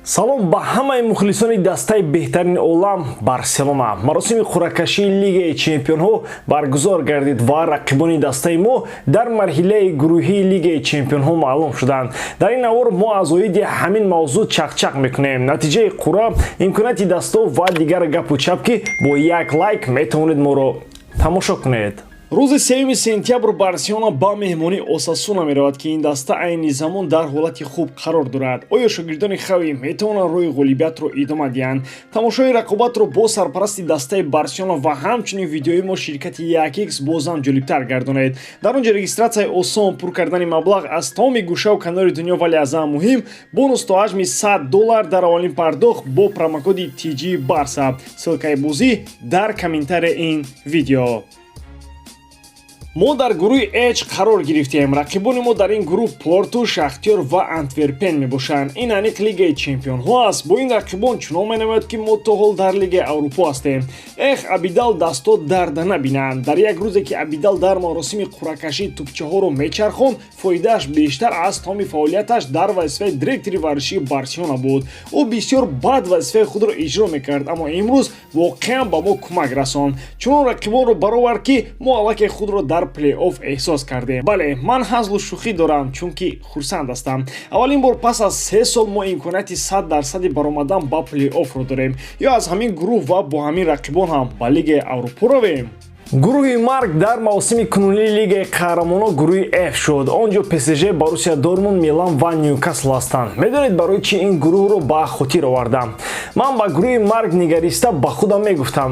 салом ба ҳамаи мухлисони дастаи беҳтарини олам Барселона. маросими қуръакашии Лигаи Чемпионҳо баргузор гардид ва рақибони дастаи мо дар марҳилаи гурӯҳии Лигаи Чемпионҳо маълум шуданд. Дар ин аввор мо аз оиди ҳамин мавзӯъ чақчақ мекунем. Натиҷаи қуръа, имконияти дастов ва дигар гапу чап ки бо як лайк метавонед моро тамошо кунед. рӯзи 3 сентябр Барселона ба меҳмонӣ Осасуна меравад ки ин даста айни замон дар ҳолати хуб қарор дорад. оё шогирдони Хави метавонанд роҳи ғолибиятро идома диҳанд? Тамошои рақобатро бо сарпарасти дастаи Барселона ва ҳамчунин видеои мо ширкати 1x бозам ҷолибтар гардонед. Дар он ҷо регистратсияи осон, пур кардани маблағ аз тамоми гӯшаву канори дунё, вале аз ҳам муҳим бонус то ҳаҷми $100 дар аввалин пардохт бо промокоди TG Barca. ссилкаи бозӣ дар комментарияи ин видео. мо дар гурӯҳи H қарор гирифтем. рақибони мо дар ин гурӯҳ Порту, Шахтёр ва Антверпен мебошанд. ин аниқ Лигаи Чемпионҳо аст. бо ин рақибон чунон менамояд ки мо то ҳол дар Лигаи Аврупо ҳастем. Абидал даsto дарда набинанд. дар як рӯзе ки Абидал дар маросими қуръакашии тӯбчаҳоро мечархонд, фоидааш бештар аз тамоми фаъолияташ дар вазифаи директори варзишии Барселона буд. ӯ бисёр бад вазифаи худро иҷро мекард, аммо имрӯз воқеан ба мо кӯмак расонд. чунон рақибонро баровард ки мо аллакай худро дар плей-офф эҳсос кардем. бале, ман ҳазлу шӯхӣ дорам, чунки хурсанд ҳастам. аввалин бор пас аз 3 сол мо имконияти 100% баромадан ба плей-оффро дорем. ё аз ҳамин гурӯҳ ва бо ҳамин рақибон ҳам ба Лигаи Аврупо равем. гурӯҳи марг дар мавсими кунунии Лигаи Қаҳрамонон гурӯҳи F шуд. он ҷо PSG, Боруссия Дормунд, Милан ва Ньюкасл ҳастанд. медонед барои чӣ ин гурӯҳро ба хотир овардам? ман ба гурӯҳи марг нигариста ба худам мегуфтам: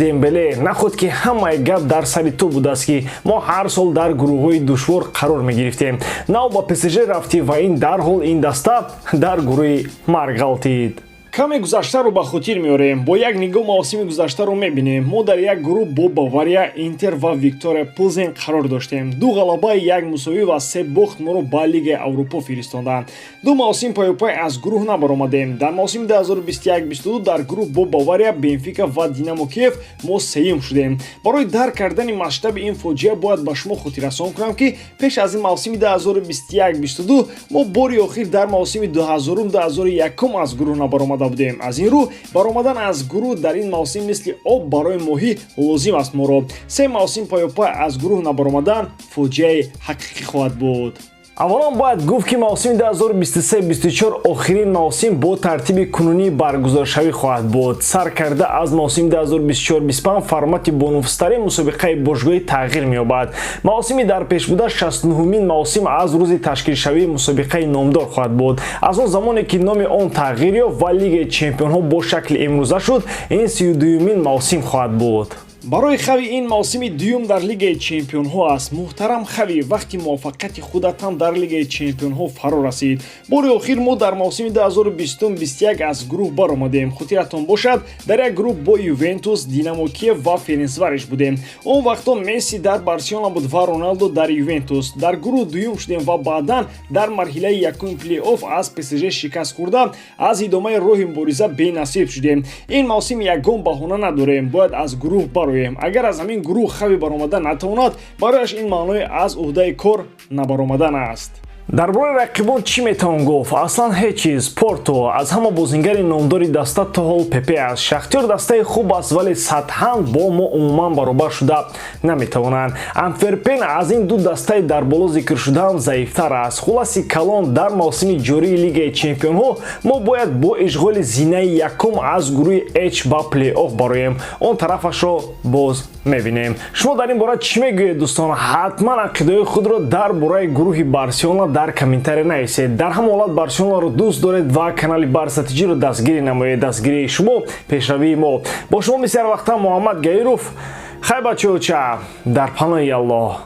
Дембеле, наход ки ҳамаи гап дар сари ту будааст ки мо ҳар сол дар гурӯҳҳои душвор қарор мегирифтем. Нав ба PSG рафтӣ ва ин дарҳол ин даста дар гурӯҳи марг ғалтид. каме гузаштаро ба хотир меорем. бо як нигоҳ мавсими гузаштаро мебинем. мо дар як гурӯҳ бо Бавария, Интер ва Виктория Плзен қарор доштем. 2 ғалаба, 1 мусовӣ ва 3 бохт моро ба Лигаи Аврупо фиристонданд. 2 мавсим пайопай аз гурӯҳ набаромадем. дар мавсими 2021-22 дар гурӯҳ бо Бавария, Бенфика ва Динамо Киев мо сеюм шудем. барои дарк кардани масштаби ин фоҷиа бояд ба шумо хотиррасон кунам ки пеш аз ин мавсими 2021-22 мо бори охир дар мавсими 2000-2001 аз гурӯҳ набаромада будем. аз ин рӯ баромадан аз гурӯҳ дар ин мавсим мисли об барои моҳӣ лозим аст моро. 3 мавсим пайопай аз гурӯҳ набаромадан фоҷиаи ҳақиқӣ хоҳад буд. аввалон бояд гуфт ки мавсими 2023-24 охирин мавсим бо тартиби кунунӣ баргузоршавӣ хоҳад буд. сар карда аз мавсими 2024-25 формати бонуфстарин мусобиқаи бошгоҳӣ тағйир меёбад. мавсими дар пешбуда 69-мин мавсим аз рӯзи ташкилшавии мусобиқаи номдор хоҳад буд. аз он замоне ки номи он тағйир ёфт ва Лигаи Чемпионҳо бо шакли имрӯза шуд, ин 32-мин мавсим хоҳад буд. барои Хави ин мавсими дуюм дар Лигаи Чемпионҳо аст. муҳтарам Хави, вақти муваффақияти худат ҳам дар Лигаи Чемпионҳо фаро расид. бори охир мо дар мавсими 2020-21 аз гурӯҳ баромадем. хотиратон бошад, дар як гурӯҳ бо Ювентус, Динамо Киев ва Ференцвареш будем. он вақтҳо Месси дар Барселона буд ва Роналдо дар Ювентус. дар гурӯҳ дуюм шудем ва баъдан дар марҳилаи якуми плей-офф аз PSG шикаст хӯрда, аз идомаи роҳи мубориза бенасиб шудем. ин мавсим ягон баҳона надорем, бояд аз гурӯҳ бароем. агар аз ҳамин гурӯҳ Хави баромада натавонад, барояш ин маънои аз уҳдаи кор набаромадан аст. дар бораи рақибон чӣ метавон гуфт? аслан ҳеҷ чиз. Порту аз ҳама бозингари номдори даста то ҳол Пепе аст. Шахтёр дастаи хуб аст, вале сатҳан бо мо умуман баробар шуда наметавонанд. Антверпен аз ин ду дастаи дар боло зикршудаам заифтар аст. хулоси калон, дар мавсими ҷории Лигаи Чемпионҳо мо бояд бо ишғоли зинаи якум аз гурӯҳи H ба плей-офф бароем. он тарафашро боз мебинем. шумо дар ин бора чӣ мегӯед дӯстон? ҳатман ақидаҳои худро дар бораи гурӯҳи Барселона дар комментария нависед. дар ҳама ҳолат Барселонаро дӯст доред ва канали Barca TG-ро дастгирӣ намоед. дастгирии шумо пешравии мо. бо шумо мисли ҳар вақта Муҳаммад Гаиров. хай бачаҳоча, дар паноҳи Аллоҳ.